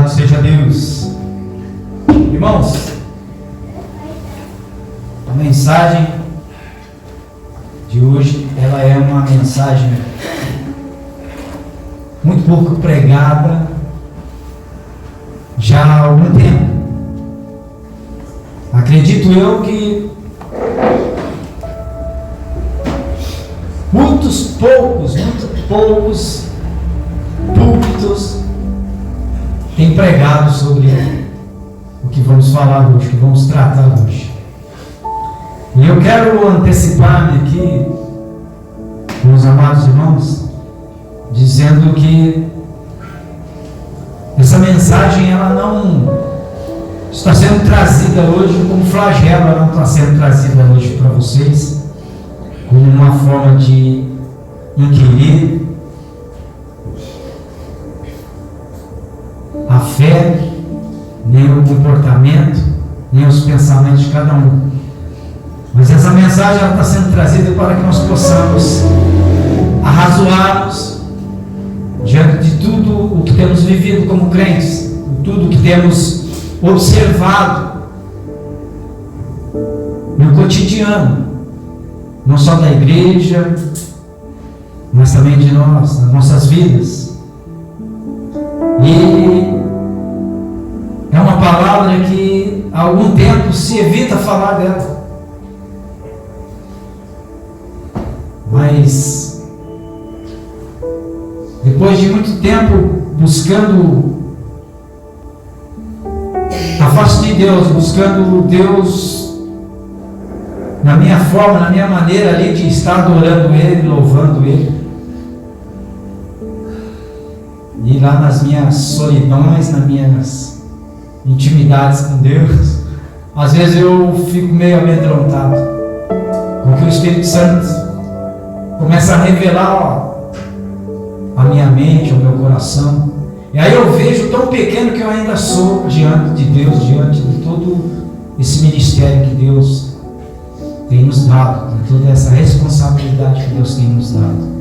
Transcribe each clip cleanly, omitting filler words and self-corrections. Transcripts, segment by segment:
Louvado seja Deus. Irmãos, a mensagem de hoje, ela é uma mensagem muito pouco pregada já há algum tempo. Acredito eu que muitos poucos púlpitos têm pregado sobre o que vamos falar hoje, o que vamos tratar hoje. E eu quero antecipar-me aqui, meus amados irmãos, dizendo que essa mensagem ela não está sendo trazida hoje como flagelo, ela não está sendo trazida hoje para vocês como uma forma de inquirir a fé, nem o comportamento, nem os pensamentos de cada um. Mas essa mensagem ela está sendo trazida para que nós possamos arrazoarmos diante de tudo o que temos vivido como crentes, tudo o que temos observado no cotidiano, não só da igreja, mas também de nós, nas nossas vidas. E é uma palavra que há algum tempo se evita falar dela. Mas depois de muito tempo buscando a face de Deus, buscando Deus na minha forma, na minha maneira ali de estar adorando Ele, louvando Ele, e lá nas minhas solidões, nas minhas intimidades com Deus, às vezes eu fico meio amedrontado, porque o Espírito Santo começa a revelar a minha mente, o meu coração, e aí eu vejo tão pequeno que eu ainda sou diante de Deus, diante de todo esse ministério que Deus tem nos dado, de toda essa responsabilidade que Deus tem nos dado.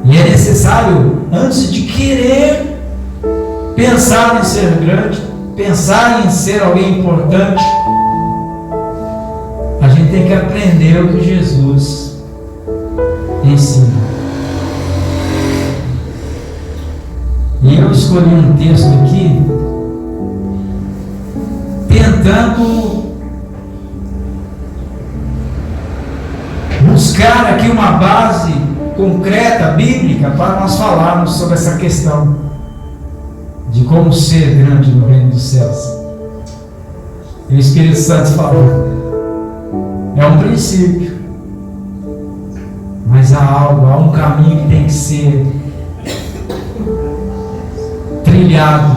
E é necessário, antes de querer pensar em ser grande, pensar em ser alguém importante, a gente tem que aprender o que Jesus ensina. E eu escolhi um texto aqui, tentando buscar aqui uma base concreta, bíblica, para nós falarmos sobre essa questão de como ser grande no reino dos céus. E o Espírito Santo falou, é um princípio, mas há um caminho que tem que ser trilhado,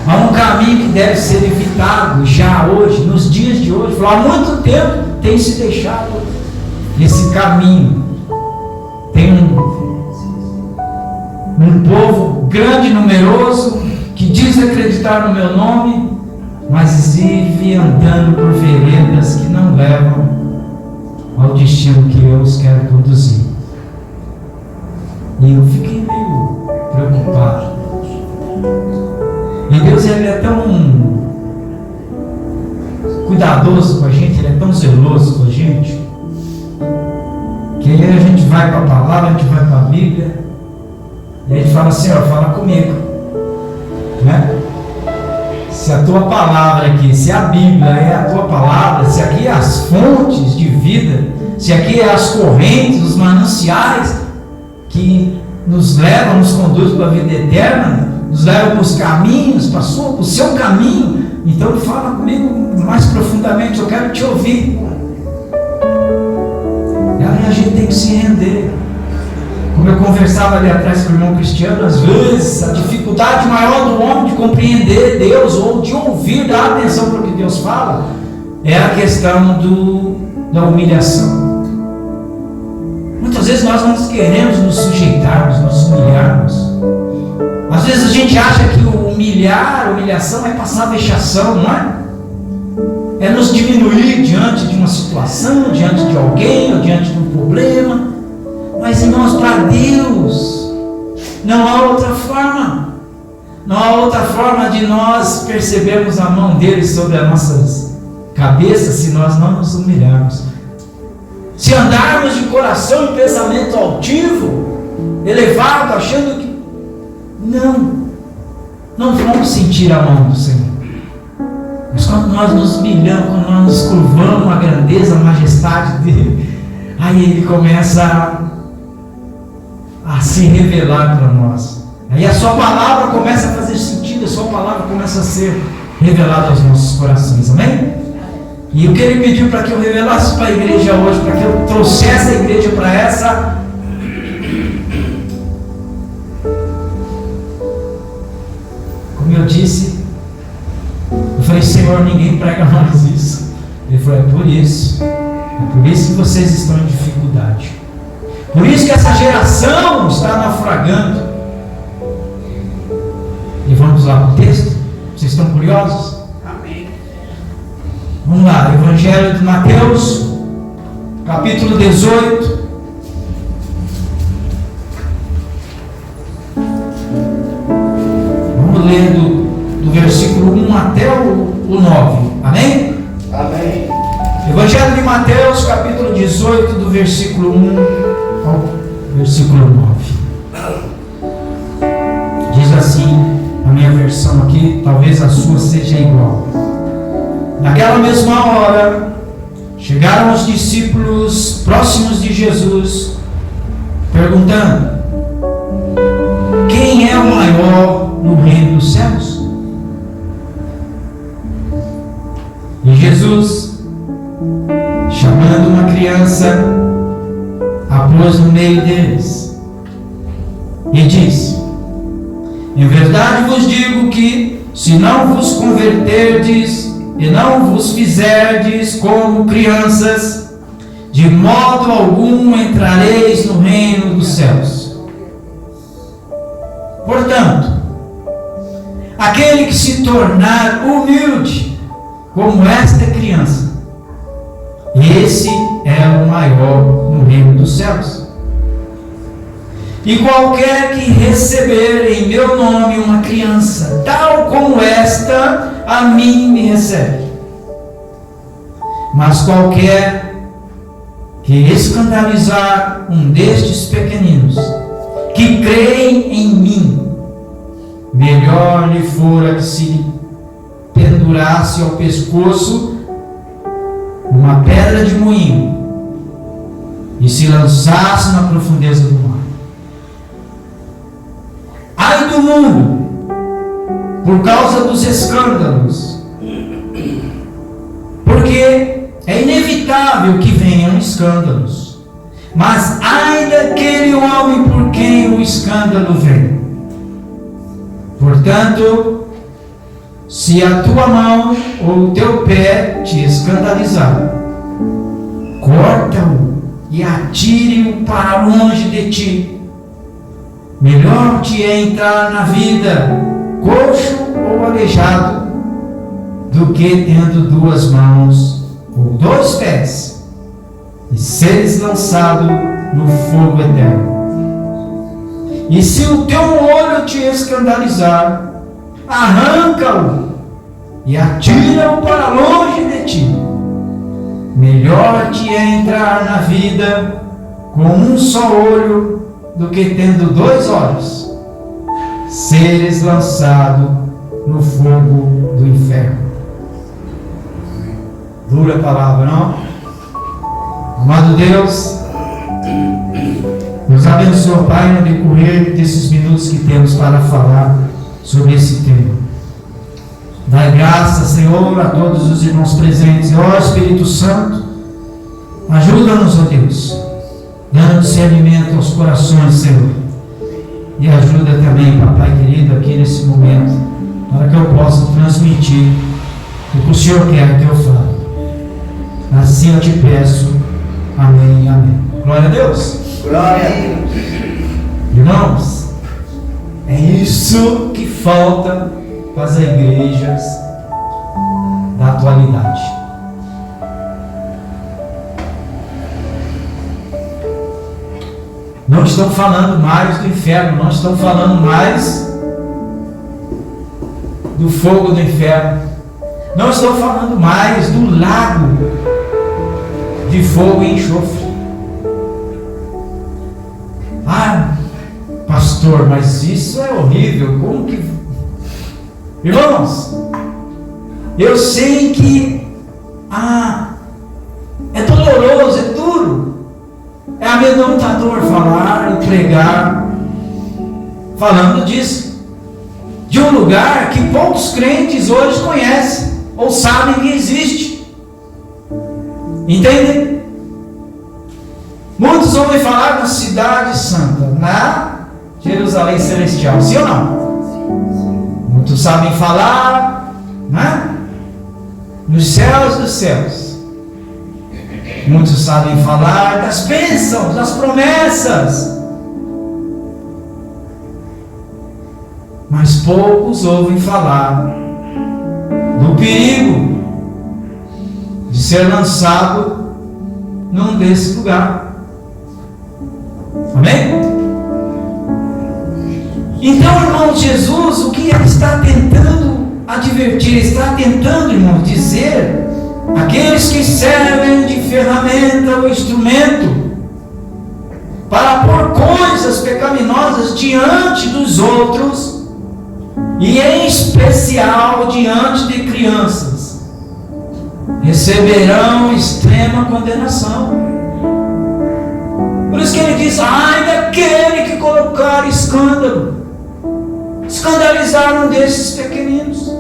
há um caminho que deve ser evitado já hoje, nos dias de hoje. Há muito tempo tem se deixado esse caminho. Tem um povo grande, numeroso, que diz acreditar no meu nome, mas vive andando por veredas que não levam ao destino que eu os quero conduzir. E eu fiquei meio preocupado. E Deus, Ele é tão cuidadoso com a gente, Ele é tão zeloso com a gente, que aí a gente vai para a palavra, a gente vai para a Bíblia, e aí Ele fala assim, ó, fala comigo, né? Se a tua palavra aqui, se a Bíblia é a tua palavra, se aqui é as fontes de vida, se aqui é as correntes, os mananciais que nos levam, nos conduzem para a vida eterna, nos levam para os caminhos, para o seu caminho, então fala comigo mais profundamente, eu quero te ouvir. E aí a gente tem que se render. Como eu conversava ali atrás com o irmão Cristiano, às vezes a dificuldade maior do homem de compreender Deus ou de ouvir, dar atenção para o que Deus fala, é a questão da humilhação. Muitas vezes nós não queremos nos sujeitarmos, nos humilharmos. Às vezes a gente acha que humilhação é passar vexação, não é? É nos diminuir diante de uma situação, diante de alguém, ou diante de um problema. Mas irmãos, para Deus não há outra forma. Não há outra forma de nós percebermos a mão dele sobre as nossas cabeças se nós não nos humilharmos. Se andarmos de coração e pensamento altivo, elevado, achando que não vamos sentir a mão do Senhor. Mas quando nós nos humilhamos, quando nós nos curvamos a grandeza, a majestade dele, aí ele começa a se revelar para nós. Aí a sua palavra começa a fazer sentido, a sua palavra começa a ser revelada aos nossos corações, amém? E o que ele pediu para que eu revelasse para a igreja hoje, para que eu trouxesse a igreja para essa como eu disse, eu falei, Senhor, ninguém prega mais isso. Ele falou, é por isso que vocês estão em dificuldade, por isso que essa geração está naufragando. E vamos lá para o texto? Vocês estão curiosos? Amém. Vamos lá, Evangelho de Mateus, capítulo 18. Vamos ler do versículo 1 até o 9. Amém? Amém. Evangelho de Mateus, capítulo 18, do versículo 1 ao versículo 9. Diz assim a minha versão aqui, talvez a sua seja igual. Naquela mesma hora, chegaram os discípulos próximos de Jesus, perguntando: quem é o maior no reino dos céus? E Jesus, chamando uma criança, a pôs no meio deles e disse: em verdade vos digo que, se não vos converterdes e não vos fizerdes como crianças, de modo algum entrareis no reino dos céus. Portanto, aquele que se tornar humilde como esta criança, esse é o maior no reino dos céus. E qualquer que receber em meu nome uma criança, tal como esta, a mim me recebe. Mas qualquer que escandalizar um destes pequeninos, que creem em mim, melhor lhe fora que se pendurasse ao pescoço uma pedra de moinho e se lançasse na profundeza do mar. Ai do mundo, por causa dos escândalos, porque é inevitável que venham escândalos, mas ai daquele homem por quem o escândalo vem. Portanto, se a tua mão ou o teu pé te escandalizar, corta-o e atire-o para longe de ti. Melhor te é entrar na vida coxo ou aleijado, do que tendo duas mãos ou dois pés e seres lançado no fogo eterno. E se o teu olho te escandalizar, arranca-o e atira-o para longe de ti. Melhor te é entrar na vida com um só olho, do que tendo dois olhos, seres lançado no fogo do inferno. Dura palavra, não? Amado Deus, nos abençoa, Pai, no decorrer desses minutos que temos para falar sobre esse tema. Dai graça, Senhor, a todos os irmãos presentes. Ó Espírito Santo, ajuda-nos, ó Deus, dando discernimento aos corações, Senhor. E ajuda também, Papai querido, aqui nesse momento, para que eu possa transmitir o que o Senhor quer que eu fale. Assim eu te peço. Amém, amém. Glória a Deus. Glória a Deus. Irmãos, é isso que falta para as igrejas da atualidade. Não estão falando mais do inferno, não estão falando mais do fogo do inferno. Não estou falando mais do lago de fogo e enxofre. Ah, pastor, mas isso é horrível. Como que... Irmãos, eu sei que é doloroso, é duro, é amedrontador falar e pregar falando disso, de um lugar que poucos crentes hoje conhecem ou sabem que existe. Entendem? Muitos ouvem falar da cidade santa, na Jerusalém celestial, sim ou não? Muitos sabem falar, né? Nos céus dos céus. Muitos sabem falar das bênçãos, das promessas. Mas poucos ouvem falar do perigo de ser lançado num desse lugar. Amém? Então, irmão, Jesus, o que ele está tentando advertir, ele está tentando, irmão, dizer aqueles que servem de ferramenta ou instrumento para pôr coisas pecaminosas diante dos outros, e em especial diante de crianças, receberão extrema condenação. Por isso que ele diz: ai daquele que colocar escândalo, escandalizar um desses pequeninos.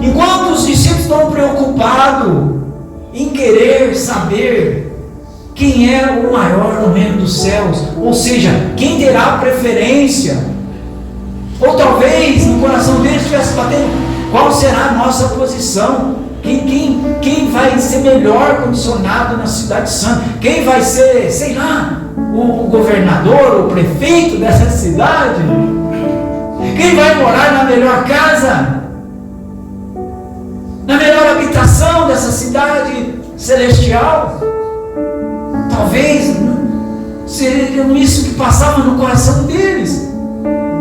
Enquanto os discípulos estão preocupados em querer saber quem é o maior no reino dos céus, ou seja, quem terá preferência, ou talvez no coração deles estivesse batendo qual será a nossa posição, quem vai ser melhor condicionado na cidade santa, quem vai ser, sei lá, o governador, o prefeito dessa cidade, quem vai morar na melhor casa, na melhor habitação dessa cidade celestial. Talvez seria isso que passava no coração deles.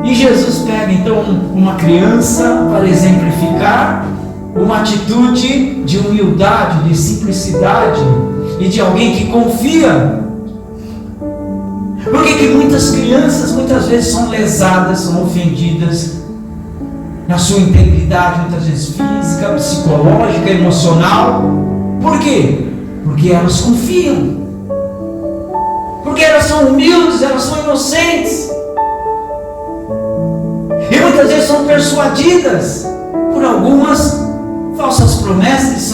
E Jesus pega então uma criança para exemplificar uma atitude de humildade, de simplicidade e de alguém que confia. Por que muitas crianças muitas vezes são lesadas, são ofendidas na sua integridade, muitas vezes física, psicológica, emocional? Por quê? Porque elas confiam, porque elas são humildes, elas são inocentes, e muitas vezes são persuadidas por algumas falsas promessas.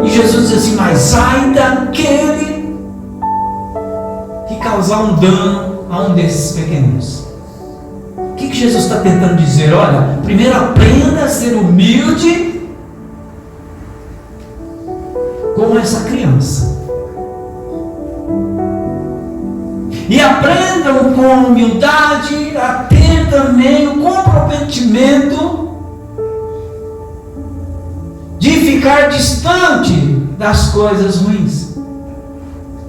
E Jesus diz assim: mas ai daquele que causar um dano a um desses pequeninos. O que Jesus está tentando dizer? Olha, primeiro aprenda a ser humilde como essa criança, e aprendam com humildade a ter também o comprometimento de ficar distante das coisas ruins,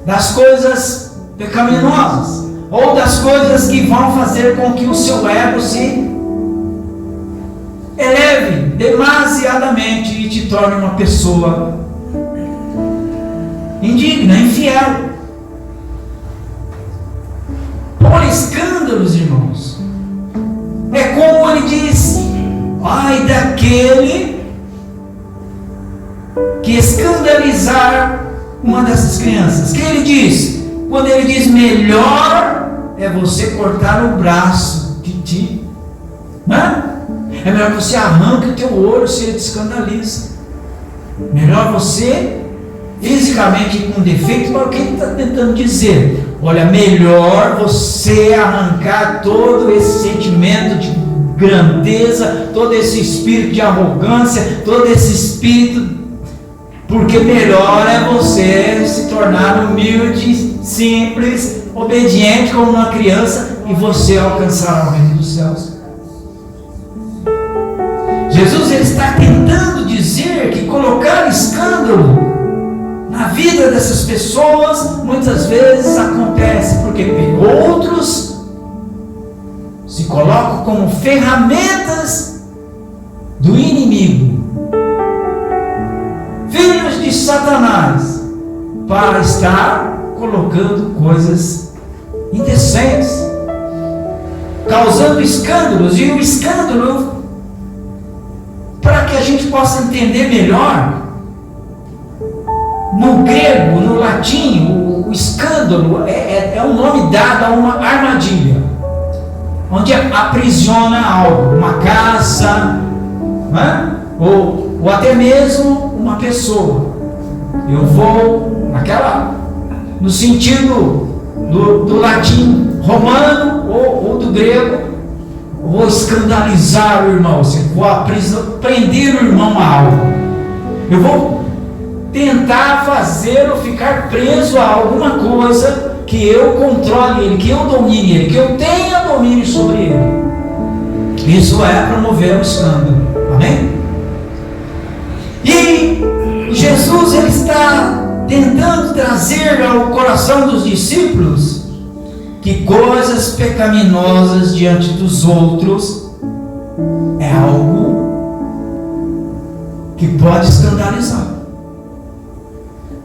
das coisas pecaminosas, ou das coisas que vão fazer com que o seu ego se eleve demasiadamente e te torne uma pessoa indigna, infiel. Por escândalos, irmãos, é como ele diz: ai daquele que escandalizar uma dessas crianças. Que ele diz? Quando ele diz melhor é você cortar o braço de ti, né? É melhor que você arranque o teu olho se ele te escandaliza. Melhor você fisicamente com defeito. Para o que ele está tentando dizer? Olha, melhor você arrancar todo esse sentimento de grandeza, todo esse espírito de arrogância, todo esse espírito, porque melhor é você se tornar humilde, simples, obediente como uma criança, e você alcançar o reino dos céus. Jesus ele está tentando dizer que colocar escândalo na vida dessas pessoas muitas vezes acontece porque outros se se colocam como ferramentas do inimigo, filhos de Satanás, para estar colocando coisas indecentes, causando escândalos. E o escândalo, para que a gente possa entender melhor, no grego, no latim, o escândalo é um nome dado a uma armadilha, onde aprisiona algo, uma caça, né? ou até mesmo uma pessoa. Eu vou no sentido do latim romano ou do grego, vou escandalizar o irmão, vou prender o irmão a algo. Eu vou tentar fazê-lo ficar preso a alguma coisa, que eu controle ele, que eu domine ele, que eu tenha domínio sobre ele. Isso é promover o escândalo. Amém? E Jesus, ele está tentando trazer ao coração dos discípulos que coisas pecaminosas diante dos outros é algo que pode escandalizar,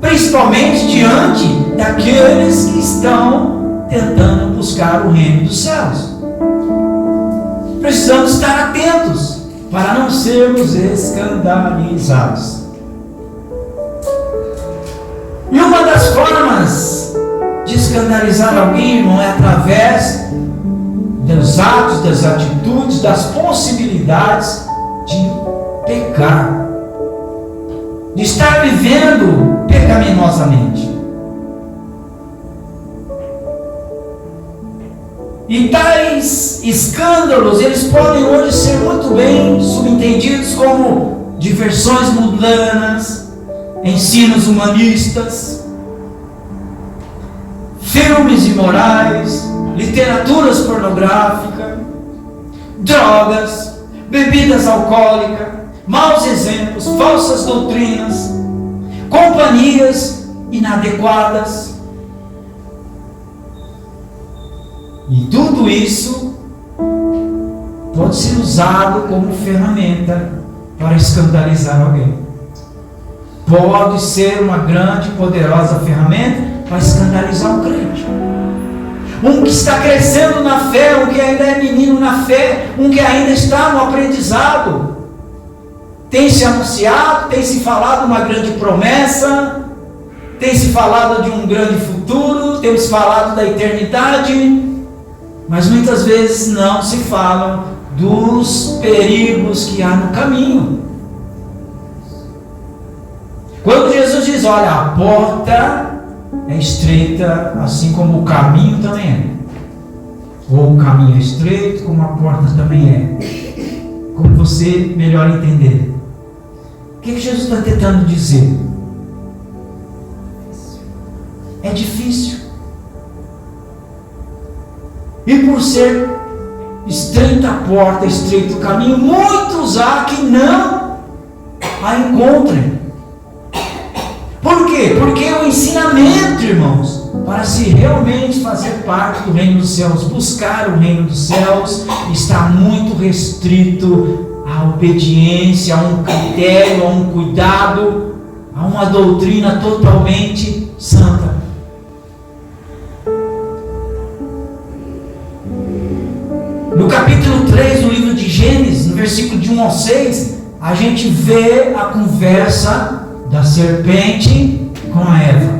principalmente diante daqueles que estão tentando buscar o reino dos céus. Precisamos estar atentos para não sermos escandalizados. E uma das formas de escandalizar alguém, irmão, é através dos atos, das atitudes, das possibilidades de pecar, de estar vivendo pecaminosamente. E tais escândalos, eles podem hoje ser muito bem subentendidos como diversões mundanas, ensinos humanistas, filmes imorais, literaturas pornográficas, drogas, bebidas alcoólicas, maus exemplos, falsas doutrinas, companhias inadequadas. E tudo isso pode ser usado como ferramenta para escandalizar alguém. Pode ser uma grande e poderosa ferramenta para escandalizar um crente. Um que está crescendo na fé, um que ainda é menino na fé, um que ainda está no aprendizado. Tem se anunciado, tem se falado uma grande promessa, tem se falado de um grande futuro, temos falado da eternidade, mas muitas vezes não se falam dos perigos que há no caminho. Quando Jesus diz, olha, a porta é estreita, assim como o caminho também é. Ou o caminho é estreito, como a porta também é. Como você melhor entender. O que Jesus está tentando dizer? É difícil. E por ser estreita a porta, estreito o caminho, muitos há que não a encontrem. Por quê? Porque o ensinamento, irmãos, para se realmente fazer parte do reino dos céus, buscar o reino dos céus, está muito restrito à obediência, a um critério, a um cuidado, a uma doutrina totalmente santa. No capítulo 3 do livro de Gênesis, no versículo de 1 ao 6, a gente vê a conversa da serpente com a Eva.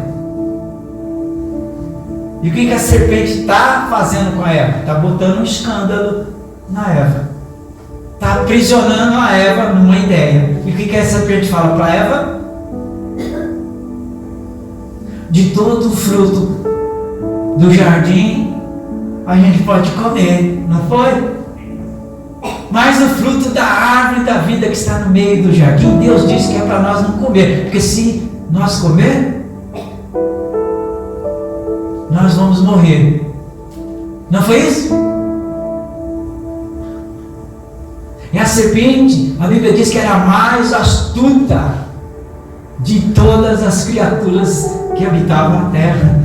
E o que a serpente está fazendo com a Eva? Está botando um escândalo na Eva. Está aprisionando a Eva numa ideia. E o que a serpente fala para Eva? De todo o fruto do jardim a gente pode comer, não foi? Mas o fruto da árvore da vida que está no meio do jardim, Deus disse que é para nós não comer, porque se nós comer, nós vamos morrer. Não foi isso? E a serpente, a Bíblia diz que era a mais astuta de todas as criaturas que habitavam a terra.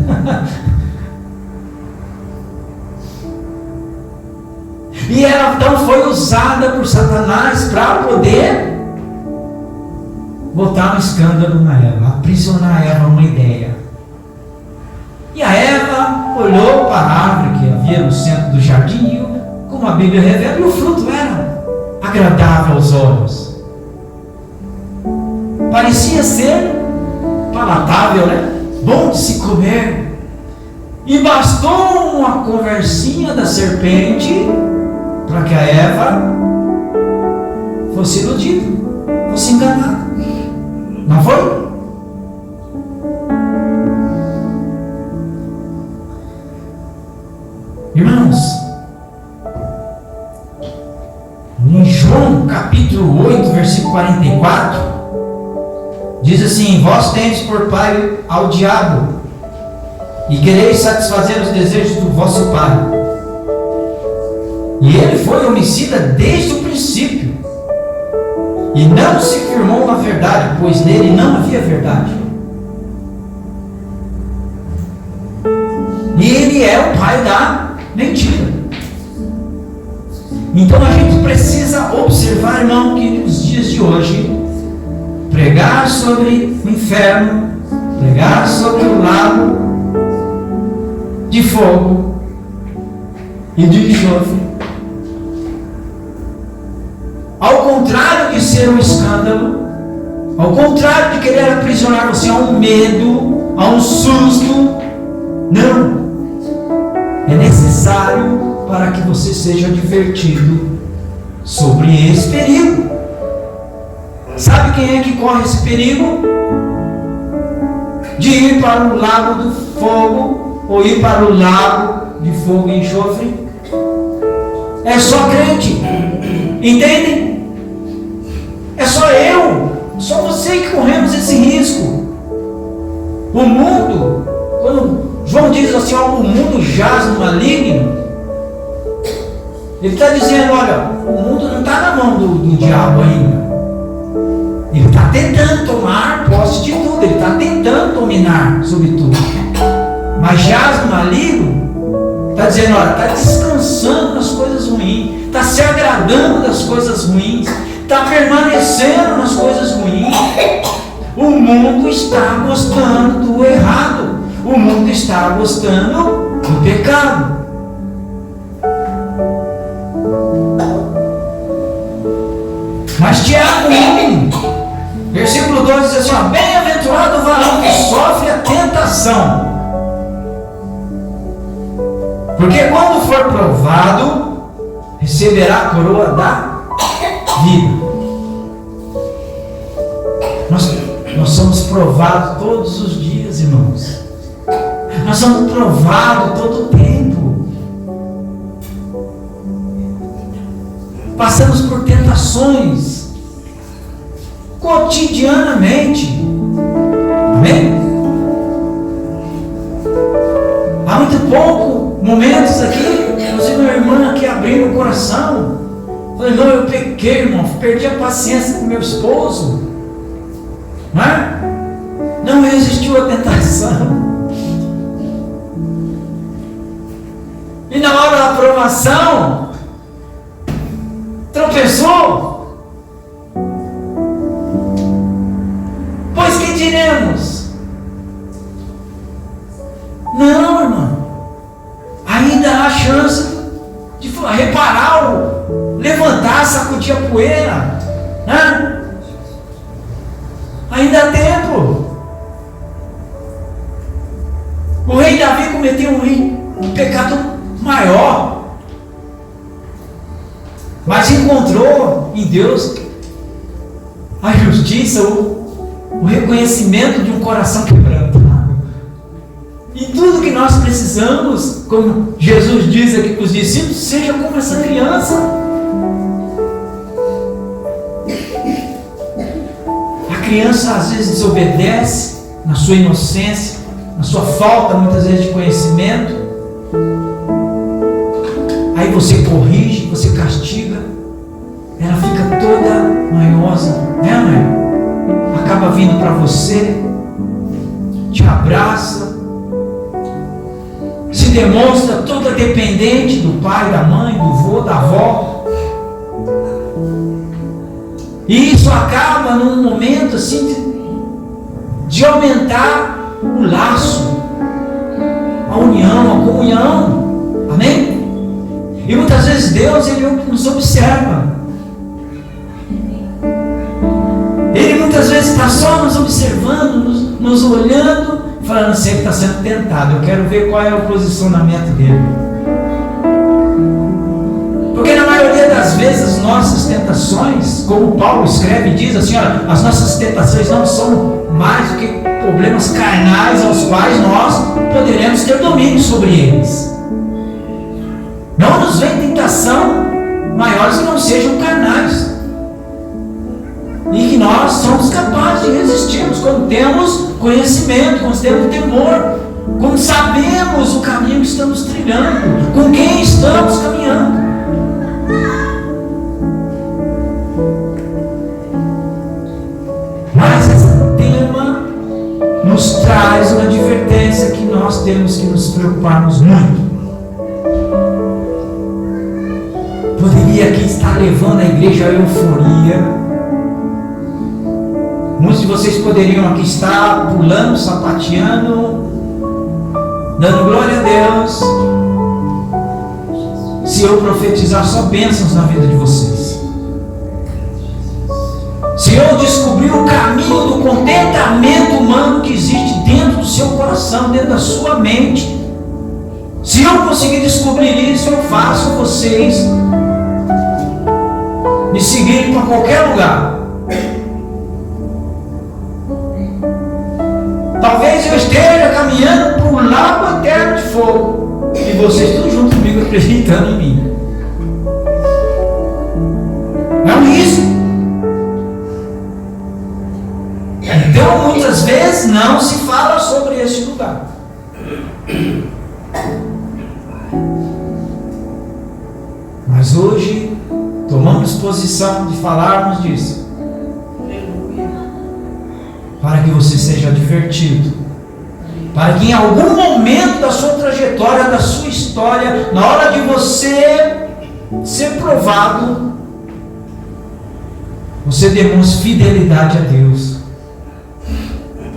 E ela então foi usada por Satanás para poder botar um escândalo na Eva, aprisionar a Eva uma ideia. E a Eva olhou para a árvore que havia no centro do jardim, e, como a Bíblia revela, e o fruto era agradável aos olhos. Parecia ser palatável, né? Bom de se comer. E bastou uma conversinha da serpente para que a Eva fosse iludida, fosse enganada. Não foi? Irmãos, em João capítulo 8, versículo 44, diz assim: vós tendes por pai ao diabo, e quereis satisfazer os desejos do vosso pai. E ele foi homicida desde o princípio, e não se firmou na verdade, pois nele não havia verdade. E ele é o pai da mentira. Então a gente precisa observar, irmão, que nos dias de hoje, pregar sobre o inferno, pregar sobre o lago de fogo e de enxofre, ao contrário de ser um escândalo, ao contrário de querer aprisionar você a um medo, a um susto, não. É necessário para que você seja advertido sobre esse perigo. Sabe quem é que corre esse perigo? De ir para o lago do fogo, ou ir para o lago de fogo e enxofre? É só crente. Entendem? É só eu, só você que corremos esse risco. O mundo, quando João diz assim, ó, o mundo jaz no maligno, ele está dizendo, olha, o mundo não está na mão do diabo ainda. Ele está tentando tomar posse de tudo, ele está tentando dominar sobre tudo. Mas jaz no maligno, está dizendo, olha, está descansando nas coisas ruins, está se agradando das coisas ruins, está permanecendo nas coisas ruins. O mundo está gostando do errado, o mundo está gostando do pecado. Mas Tiago 1, versículo 2 diz assim, ó, bem-aventurado o varão que sofre a tentação, porque quando for provado, receberá a coroa da vida. Nós somos provados todos os dias, irmãos. Nós somos provados todo o tempo. Passamos por tentações cotidianamente. Amém? Há muito pouco momentos aqui, inclusive minha irmã aqui abrindo o coração. Falei, não, eu pequei, irmão, perdi a paciência com meu esposo. Não é? Não resistiu à tentação. E na hora da aprovação, tropeçou. Pois que diremos? Não, irmão. Ainda há chance de reparar, levantar, sacudir a poeira, né? Ainda há tempo. O rei Davi cometeu um pecado maior, mas encontrou em Deus a justiça, o reconhecimento de um coração quebrantado. E tudo que nós precisamos, como Jesus diz aqui para os discípulos, seja como essa criança. A criança às vezes desobedece na sua inocência, na sua falta muitas vezes de conhecimento. Aí você corrige, você castiga, ela fica toda manhosa, né, mãe? Acaba vindo para você, te abraça. Se demonstra toda dependente do pai, da mãe, do vô, da avó. E isso acaba num momento assim de aumentar o laço, a união, a comunhão. Amém? E muitas vezes Deus, Ele nos observa. Ele muitas vezes está só nos observando, nos olhando, falando assim, ele está sendo tentado. Eu quero ver qual é o posicionamento dele. Porque na maioria das vezes as nossas tentações, como Paulo escreve e diz assim, olha, as nossas tentações não são mais do que problemas carnais aos quais nós poderemos ter domínio sobre eles. Não nos vem tentação maiores que não sejam carnais. E que nós somos capazes de resistirmos quando temos conhecimento, quando temos temor, quando sabemos o caminho que estamos trilhando, com quem estamos caminhando. Mas esse tema nos traz uma advertência que nós temos que nos preocuparmos muito. Poderia aqui estar levando a igreja à euforia. Muitos de vocês poderiam aqui estar pulando, sapateando, dando glória a Deus, se eu profetizar só bênçãos na vida de vocês. Se eu descobrir o caminho do contentamento humano que existe dentro do seu coração, dentro da sua mente, se eu conseguir descobrir isso, eu faço vocês me seguirem para qualquer lugar. Talvez eu esteja caminhando para um lago eterno de fogo e vocês todos juntos comigo acreditando em mim. É um risco. Então muitas vezes não se fala sobre esse lugar. Mas hoje tomamos posição de falarmos disso, para que você seja advertido, para que em algum momento da sua trajetória, da sua história, na hora de você ser provado, você demonstre fidelidade a Deus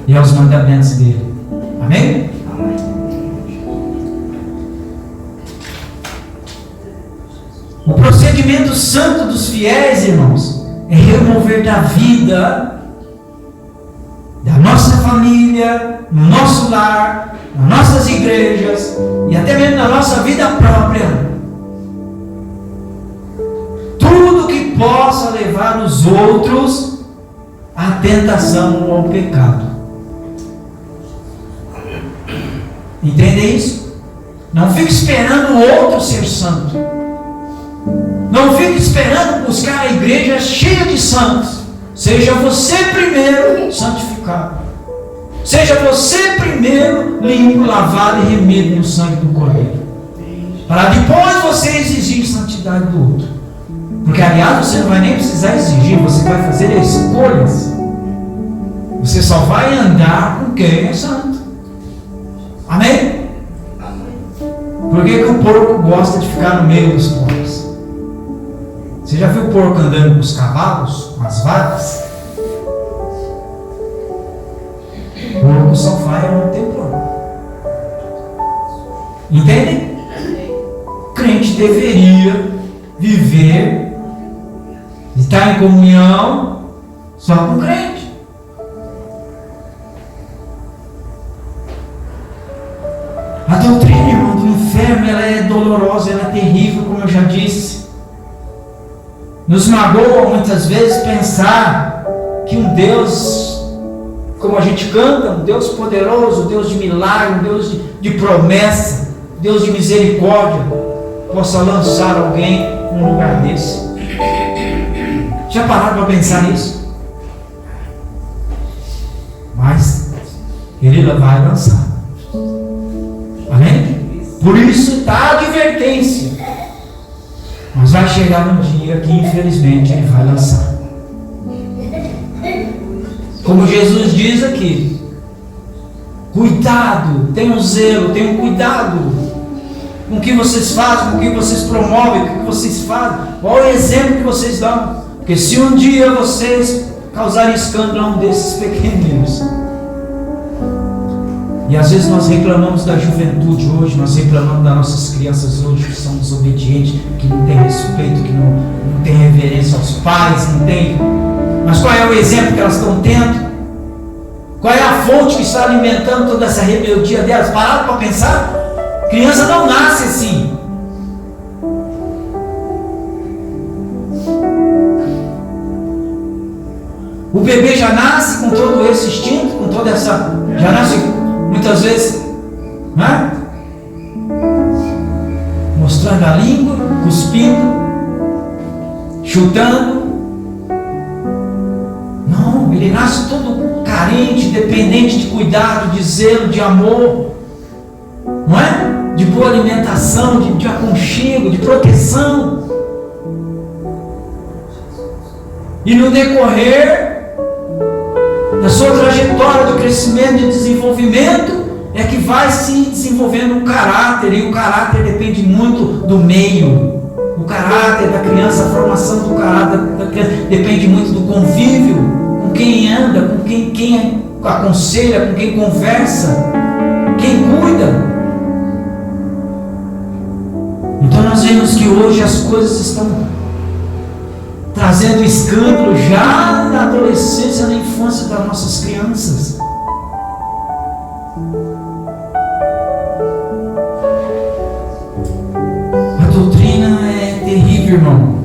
e aos mandamentos dele. Amém? O procedimento santo dos fiéis, irmãos, é remover da vida, da nossa família, no nosso lar, nas nossas igrejas e até mesmo na nossa vida própria, tudo que possa levar os outros à tentação ou ao pecado. Entende isso? Não fique esperando o outro ser santo. Não fique esperando buscar a igreja cheia de santos. Seja você primeiro santificado. Seja você primeiro limpo, lavado e remido no sangue do Cordeiro, para depois você exigir santidade do outro. Porque aliás você não vai nem precisar exigir, você vai fazer escolhas. Você só vai andar com quem é santo. Amém? Por que o porco gosta de ficar no meio dos porcos? Você já viu o porco andando com os cavalos, com as vacas? O porco só vai onde tem porco. Entende? O crente deveria viver, estar em comunhão só com o crente. A doutrina, irmão, do inferno, ela é dolorosa, ela é terrível, como eu já disse. Nos magoa muitas vezes pensar que um Deus, como a gente canta, um Deus poderoso, um Deus de milagre, um Deus de promessa, Deus de misericórdia, possa lançar alguém num lugar desse. Já pararam para pensar nisso? Mas Ele vai lançar. Amém? Por isso está a advertência. Mas vai chegar um dia que infelizmente Ele vai lançar. Como Jesus diz aqui: cuidado, tenham zelo, tenham cuidado com o que vocês fazem, com o que vocês promovem, com o que vocês fazem. Qual é o exemplo que vocês dão? Porque se um dia vocês causarem escândalo a um desses pequeninos, e às vezes nós reclamamos da juventude hoje, nós reclamamos das nossas crianças hoje que são desobedientes, que não têm respeito, que não têm reverência aos pais, não tem. Mas qual é o exemplo que elas estão tendo? Qual é a fonte que está alimentando toda essa rebeldia delas? Pararam para pensar? Criança não nasce assim. O bebê já nasce com todo esse instinto, com toda essa. Já nasce muitas vezes, né? Mostrando a língua, cuspindo, chutando. Não, ele nasce todo carente, dependente de cuidado, de zelo, de amor, não é? De boa alimentação, de aconchego, de proteção. E no decorrer da sua trajetória de crescimento, de desenvolvimento, é que vai se desenvolvendo um caráter, e o caráter depende muito do meio. O caráter da criança, a formação do caráter da criança depende muito do convívio, com quem anda, com quem aconselha, com quem conversa, quem cuida. Então nós vemos que hoje as coisas estão trazendo escândalo já na adolescência, na infância das nossas crianças. A doutrina é terrível, irmão,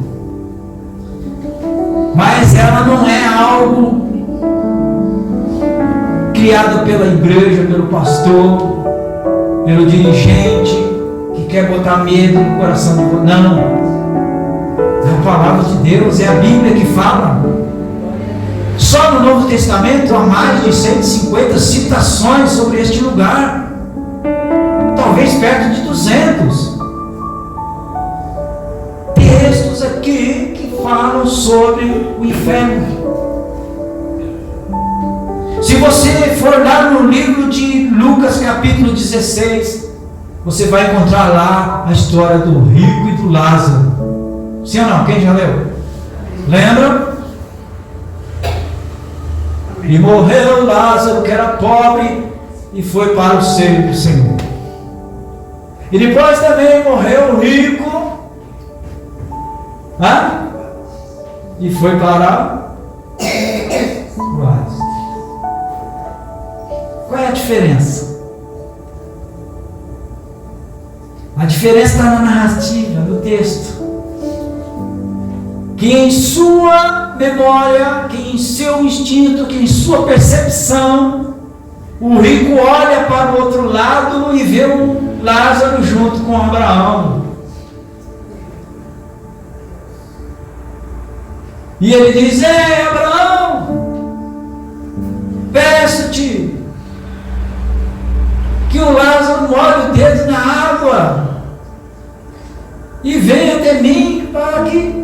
mas ela não é algo criado pela igreja, pelo pastor, pelo dirigente que quer botar medo no coração do outro. Não. A palavra de Deus, é a Bíblia que fala. Só no Novo Testamento há mais de 150 citações sobre este lugar, talvez perto de 200 textos aqui que falam sobre o inferno. Se você for lá no livro de Lucas capítulo 16, você vai encontrar lá a história do rico e do Lázaro. Sim ou não? Quem já leu? Lembra? E morreu Lázaro, que era pobre, e foi para o seio do Senhor. E depois também morreu o rico, e foi para o Hades. Qual é a diferença? A diferença está na narrativa, no texto. Que em sua memória, que em seu instinto, que em sua percepção, o rico olha para o outro lado e vê o Lázaro junto com Abraão. E ele diz: ei, Abraão, peço-te que o Lázaro molhe o dedo na água e venha até mim para que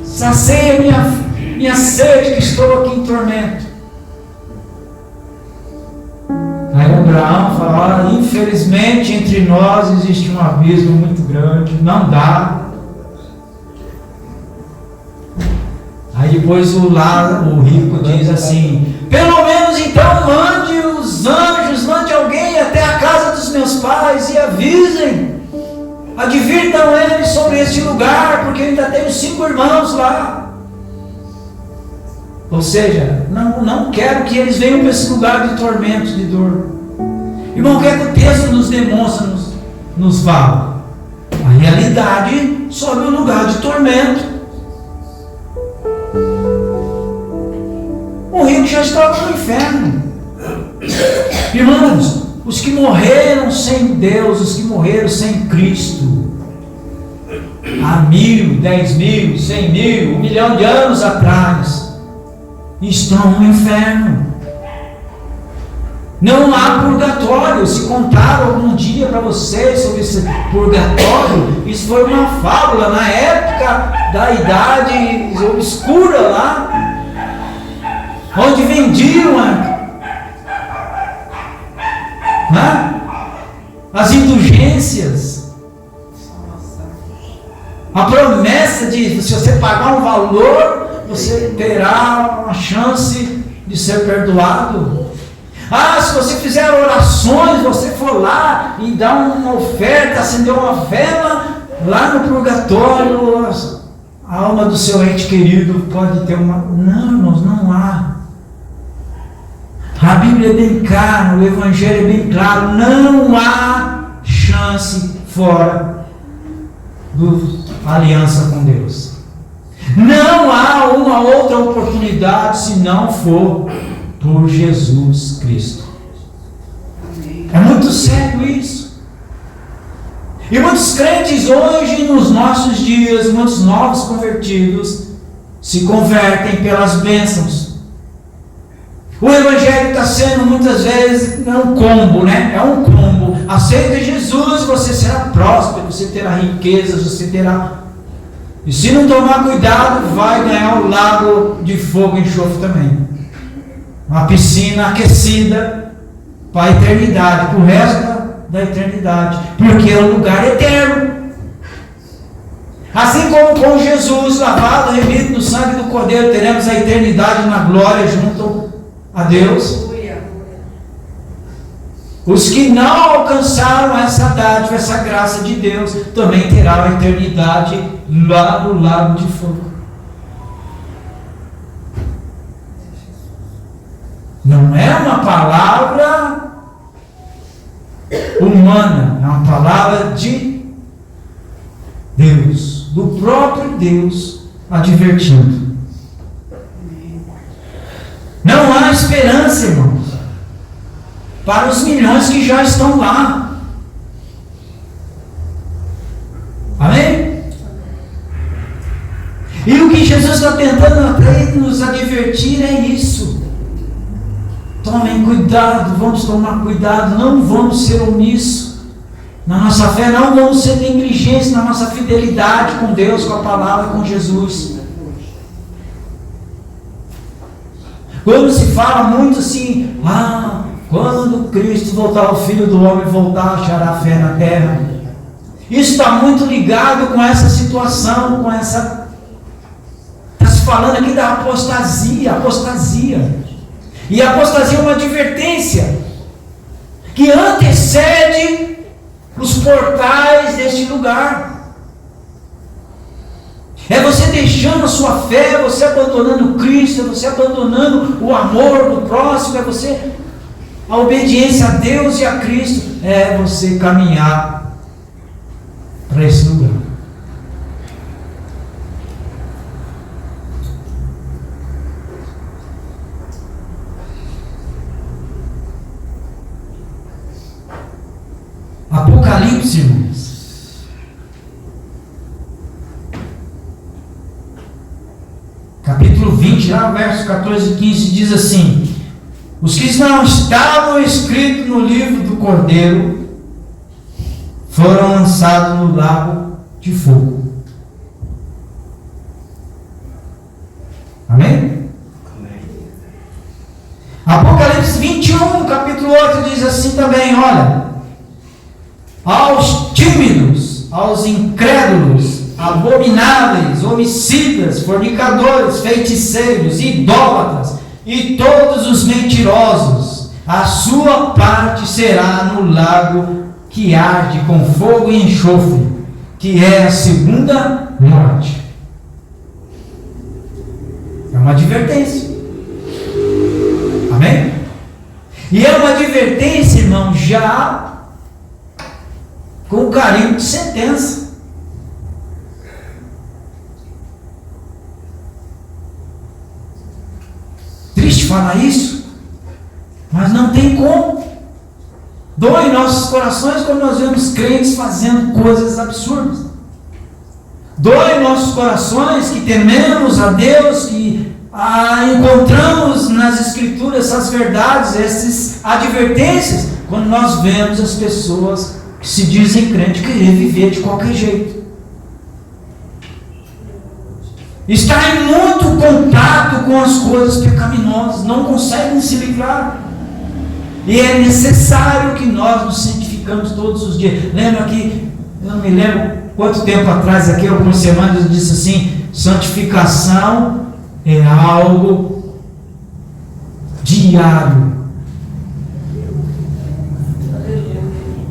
sacie minha sede, que estou aqui em tormento. Aí Abraão fala: olha, infelizmente entre nós existe um abismo muito grande, não dá. Aí depois o rico diz assim: pelo menos então mande os anjos, mande alguém até a casa dos meus pais e avisem, advirtam eles sobre este lugar, porque eu ainda tenho 5 irmãos lá. Ou seja, não quero que eles venham para esse lugar de tormento, de dor. Irmão, o que é que o texto nos demonstra, nos fala? A realidade sobre o lugar de tormento. O rico já estava no inferno. Irmãos, os que morreram sem Deus, os que morreram sem Cristo, há 1000, 10.000, 100.000, 1 milhão de anos atrás, estão no inferno. Não há purgatório. Se contaram algum dia para vocês sobre esse purgatório, isso foi uma fábula na época da idade obscura lá, onde vendiam as indulgências, a promessa de se você pagar um valor, você terá uma chance de ser perdoado. Se você fizer orações, você for lá e dar uma oferta, acender uma vela, lá no purgatório, a alma do seu ente querido pode ter uma... Não, irmãos, não há. A Bíblia é bem clara, o Evangelho é bem claro, não há chance fora da aliança com Deus. Não há uma outra oportunidade se não for por Jesus Cristo. É muito sério isso. E muitos crentes hoje, nos nossos dias, muitos novos convertidos, se convertem pelas bênçãos. O Evangelho está sendo muitas vezes um combo, né? É um combo. Aceita Jesus, você será próspero, você terá riquezas, você terá... E se não tomar cuidado, vai ganhar o lago de fogo e enxofre também. Uma piscina aquecida para a eternidade, para o resto da eternidade. Porque é um lugar eterno. Assim como com Jesus, lavado, remido no sangue do Cordeiro, teremos a eternidade na glória junto a Deus. Os que não alcançaram essa dádiva, essa graça de Deus, também terão a eternidade lá no lago de fogo. Não é uma palavra humana, é uma palavra de Deus, do próprio Deus advertindo. Não há esperança, irmãos, para os milhões que já estão lá. Amém? E o que Jesus está tentando nos advertir é isso. Tomem cuidado, vamos tomar cuidado, não vamos ser omissos na nossa fé, não vamos ser negligentes na nossa fidelidade com Deus, com a palavra, com Jesus. Quando se fala muito assim, quando Cristo voltar, o Filho do Homem voltar, achará fé na terra. Isso está muito ligado com essa situação, com essa... Está se falando aqui da apostasia. E a apostasia é uma advertência que antecede os portais deste lugar. É você deixando a sua fé, é você abandonando Cristo, é você abandonando o amor do próximo, é você... A obediência a Deus e a Cristo é você caminhar para esse lugar. Apocalipse, irmãos. Capítulo 20, lá, versos 14 e 15, diz assim: os que não estavam escritos no livro do Cordeiro foram lançados no lago de fogo. Amém? Apocalipse 21, capítulo 8, diz assim também, olha: aos tímidos, aos incrédulos, abomináveis, homicidas, fornicadores, feiticeiros, idólatras e todos os mentirosos, a sua parte será no lago que arde com fogo e enxofre, que é a segunda morte. É uma advertência. Amém? E é uma advertência, irmão, já com carimbo de sentença. Triste falar isso, mas não tem como. Dói em nossos corações quando nós vemos crentes fazendo coisas absurdas. Dói em nossos corações que tememos a Deus, que encontramos nas Escrituras essas verdades, essas advertências, quando nós vemos as pessoas que se dizem crentes querer viver de qualquer jeito. Está em muito contato com as coisas pecaminosas, não conseguem se livrar. E é necessário que nós nos santifiquemos santificamos todos os dias. Lembra que, eu não me lembro quanto tempo atrás, aqui algumas semanas, eu disse assim: santificação é algo diário.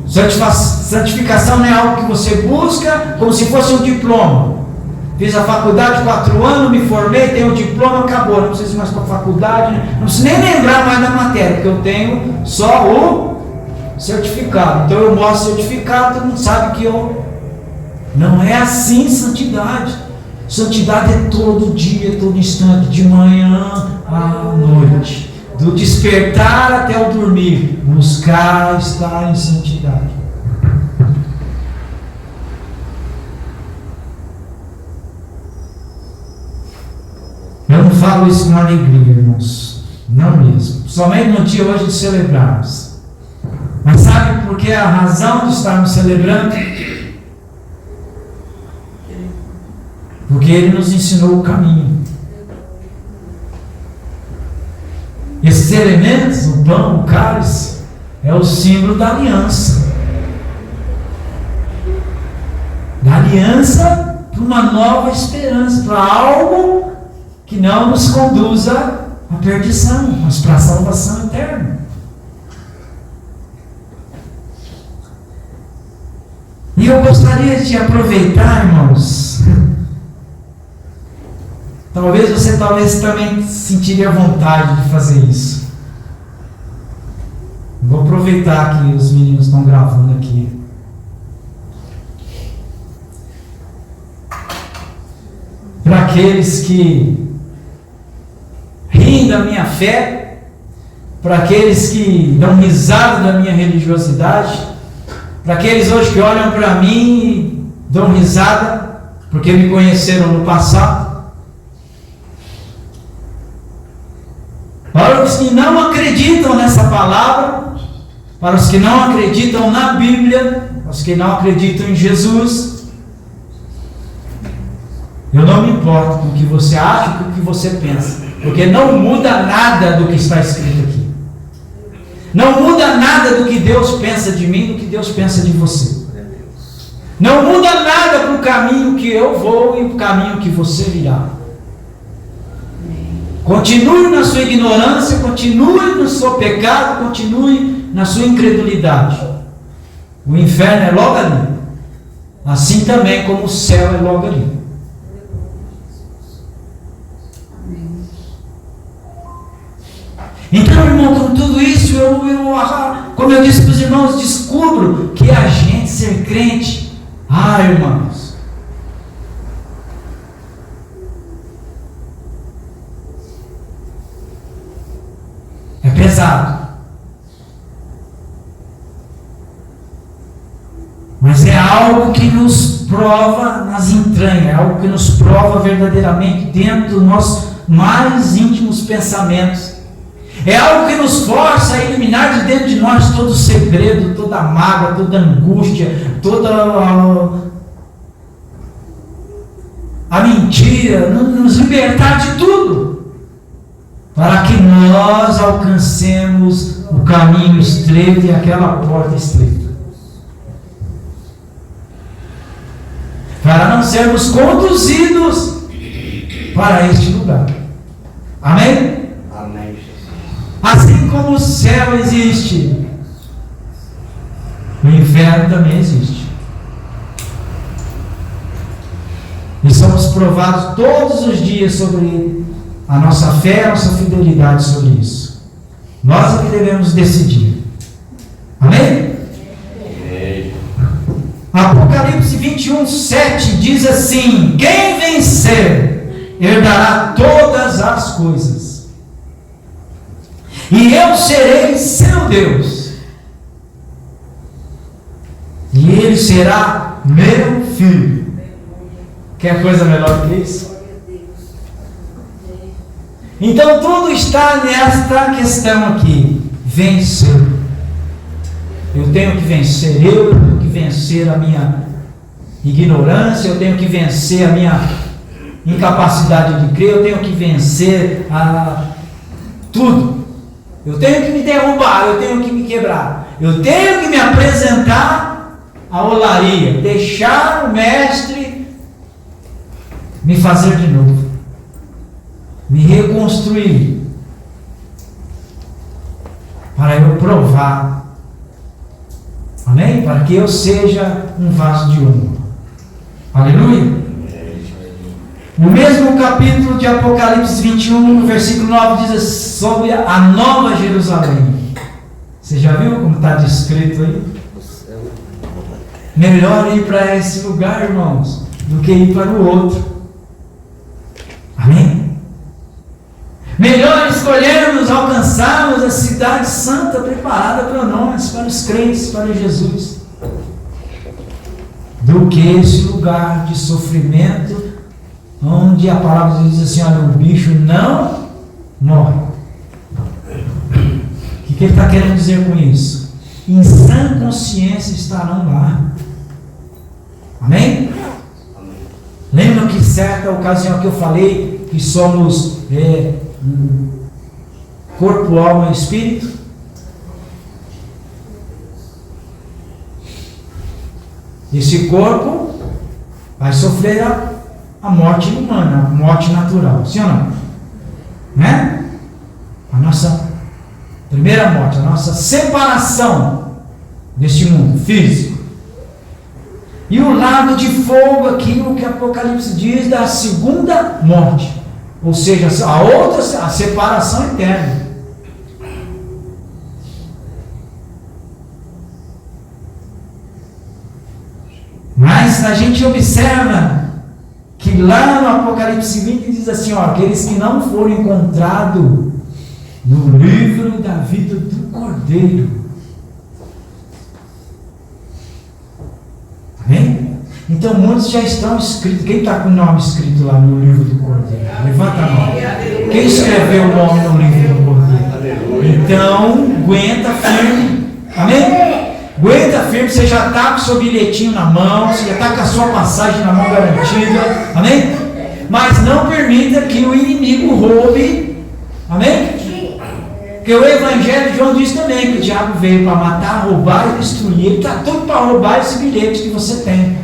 Santificação não é algo que você busca como se fosse um diploma. Fiz a faculdade 4 anos, me formei, tenho um diploma, acabou. Não preciso mais para a faculdade, não preciso nem lembrar mais da matéria, porque eu tenho só o certificado. Então eu mostro o certificado, todo mundo sabe que eu... Não é assim santidade. Santidade é todo dia, todo instante, de manhã à noite, do despertar até o dormir, buscar estar em santidade. Eu não falo isso com alegria, irmãos, não mesmo, somente no dia hoje de celebrarmos. Mas sabe por que a razão de estarmos celebrando? Porque Ele nos ensinou o caminho. Esses elementos, o pão, o cálice, é o símbolo da aliança. Da aliança para uma nova esperança, para algo que não nos conduza à perdição, mas para a salvação eterna. E eu gostaria de aproveitar, irmãos, talvez você também sentiria vontade de fazer isso. Vou aproveitar que os meninos estão gravando aqui. Para aqueles que riem da minha fé, para aqueles que dão risada da minha religiosidade, para aqueles hoje que olham para mim e dão risada, porque me conheceram no passado. Para os que não acreditam nessa palavra, para os que não acreditam na Bíblia, para os que não acreditam em Jesus, eu não me importo com o que você acha, com o que você pensa, porque não muda nada do que está escrito aqui. Não muda nada do que Deus pensa de mim, do que Deus pensa de você. Não muda nada para o caminho que eu vou e para o caminho que você virá. Continue na sua ignorância, continue no seu pecado, continue na sua incredulidade. O inferno é logo ali, assim também como o céu é logo ali. Então, irmão, com tudo isso, como eu disse para os irmãos, descubro que a gente ser crente, irmãos, é pesado, mas é algo que nos prova nas entranhas, é algo que nos prova verdadeiramente dentro dos nossos mais íntimos pensamentos. É algo que nos força a eliminar de dentro de nós todo o segredo, toda a mágoa, toda a angústia, toda a mentira, nos libertar de tudo, para que nós alcancemos o caminho estreito e aquela porta estreita, para não sermos conduzidos para este lugar. Amém? Amém. Assim como o céu existe, o inferno também existe. E somos provados todos os dias sobre a nossa fé, a nossa fidelidade sobre isso. Nós é que devemos decidir. Amém? Apocalipse 21:7 diz assim: quem vencer herdará todas as coisas, e eu serei seu Deus, e ele será meu filho. Quer coisa melhor que isso? Então tudo está nesta questão aqui: vencer. Eu tenho que vencer, eu tenho que vencer a minha ignorância, eu tenho que vencer a minha incapacidade de crer, eu tenho que vencer tudo. Eu tenho que me derrubar, eu tenho que me quebrar. Eu tenho que me apresentar à olaria, deixar o mestre me fazer de novo, me reconstruir, para eu provar, amém? Para que eu seja um vaso de honra. Aleluia! No mesmo capítulo de Apocalipse 21, no versículo 9, diz sobre a nova Jerusalém. Você já viu como está descrito aí? Melhor ir para esse lugar, irmãos, do que ir para o outro. Amém? Melhor escolhermos, alcançarmos a cidade santa preparada para nós, para os crentes, para Jesus, do que esse lugar de sofrimento, onde a palavra diz assim: olha, o bicho não morre. O que ele está querendo dizer com isso? Em sã consciência estarão lá. Amém? Lembra que certa ocasião que eu falei que somos corpo, alma e espírito? Esse corpo vai sofrer a morte humana, a morte natural, sim ou não? Né? A nossa primeira morte, a nossa separação deste mundo físico. E o lago de fogo, aquilo que Apocalipse diz da segunda morte, ou seja, a separação eterna. Mas a gente observa que lá no Apocalipse 20 diz assim: ó, aqueles que não foram encontrados no livro da vida do Cordeiro. Amém? Então muitos já estão escritos. Quem está com o nome escrito lá no livro do Cordeiro? Levanta a mão. Quem escreveu o nome no livro do Cordeiro? Então, aguenta firme. Amém? Aguenta firme, você já está com o seu bilhetinho na mão, você já está com a sua passagem na mão garantida, amém? Mas não permita que o inimigo roube, amém? Porque o Evangelho de João diz também que o diabo veio para matar, roubar e destruir. Ele está tudo para roubar esse bilhete que você tem,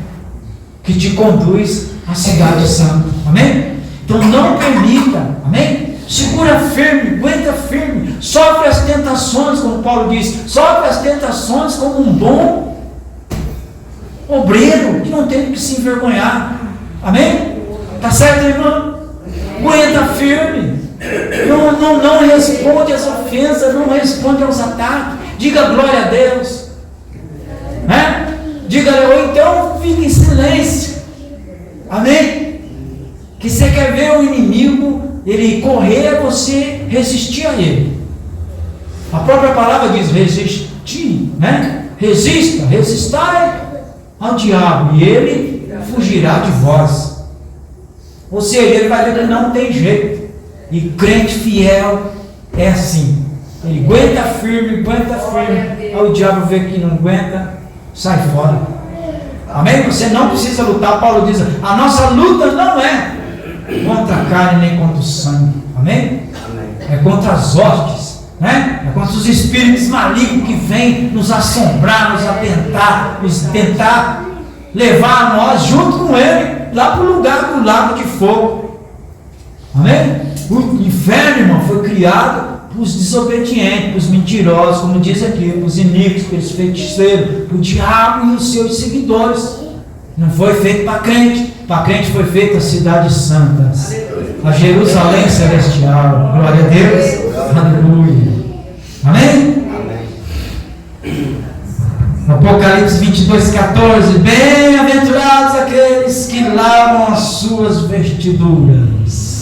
que te conduz à cidade santa, amém? Então não permita, amém? Segura firme, aguenta firme, sofre as tentações, como Paulo diz, sofre as tentações como um bom obreiro, que não tem que se envergonhar, amém? Tá certo, irmão? Aguenta firme, não responde às ofensas, não responde aos ataques, diga glória a Deus, né? Diga, ou então fique em silêncio, amém? Que você quer ver o inimigo ele correr, você resistir a ele. A própria palavra diz: resistir, né? Resistai ao diabo e ele fugirá de vós. Ou seja, ele vai ver que não tem jeito. E crente fiel é assim, ele aguenta firme, aí o diabo vê que não aguenta, sai fora. Amém? Você não precisa lutar. Paulo diz: a nossa luta não é contra a carne nem contra o sangue, amém? É contra as hostes, né? É contra os espíritos malignos que vêm nos assombrar, nos tentar levar nós junto com ele lá para o lugar do lago de fogo, amém? O inferno, irmão, foi criado para os desobedientes, para os mentirosos, como diz aqui, para os iníquos, para os feiticeiros, para o diabo e os seus seguidores. Não foi feito para crente. Para crente foi feita a cidade santa, a Jerusalém celestial. Glória a Deus. Aleluia. Amém? Apocalipse 22:14. Bem-aventurados aqueles que lavam as suas vestiduras.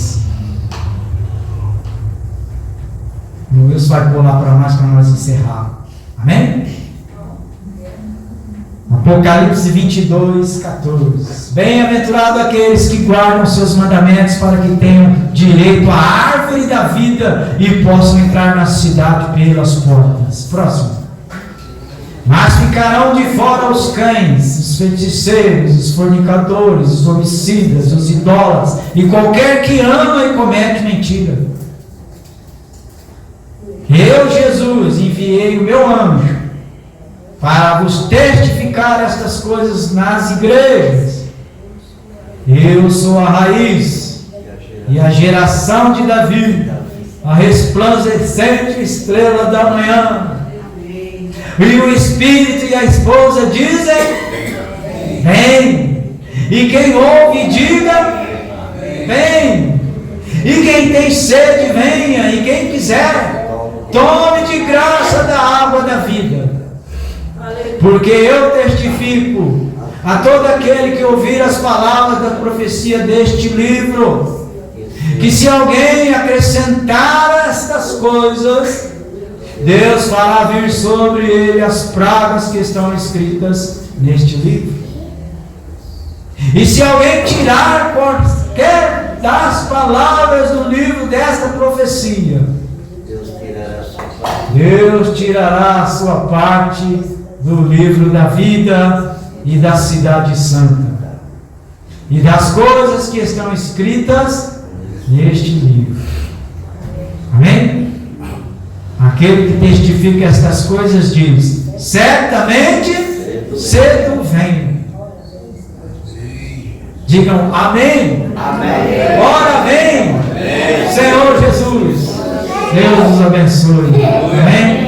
O Wilson vai pular para nós encerrar. Amém? Apocalipse 22:14. Bem-aventurado aqueles que guardam seus mandamentos, para que tenham direito à árvore da vida e possam entrar na cidade pelas portas. Próximo. Mas ficarão de fora os cães, os feiticeiros, os fornicadores, os homicidas, os idólatras e qualquer que ama e comete mentira. Eu, Jesus, enviei o meu anjo para vos testificar estas coisas nas igrejas. Eu sou a raiz e a geração de Davi, a resplandecente estrela da manhã. E o Espírito e a esposa dizem: vem. E quem ouve, diga: vem. E quem tem sede, venha. E quem quiser, tome de graça da água da vida. Porque eu testifico a todo aquele que ouvir as palavras da profecia deste livro, que se alguém acrescentar estas coisas, Deus fará vir sobre ele as pragas que estão escritas neste livro. E se alguém tirar qualquer das palavras do livro desta profecia, Deus tirará a sua parte do livro da vida e da cidade santa, e das coisas que estão escritas neste livro. Amém? Aquele que testifica estas coisas diz: certamente cedo vem. Digam amém. Amém. Ora vem, Senhor Jesus. Deus os abençoe. Amém.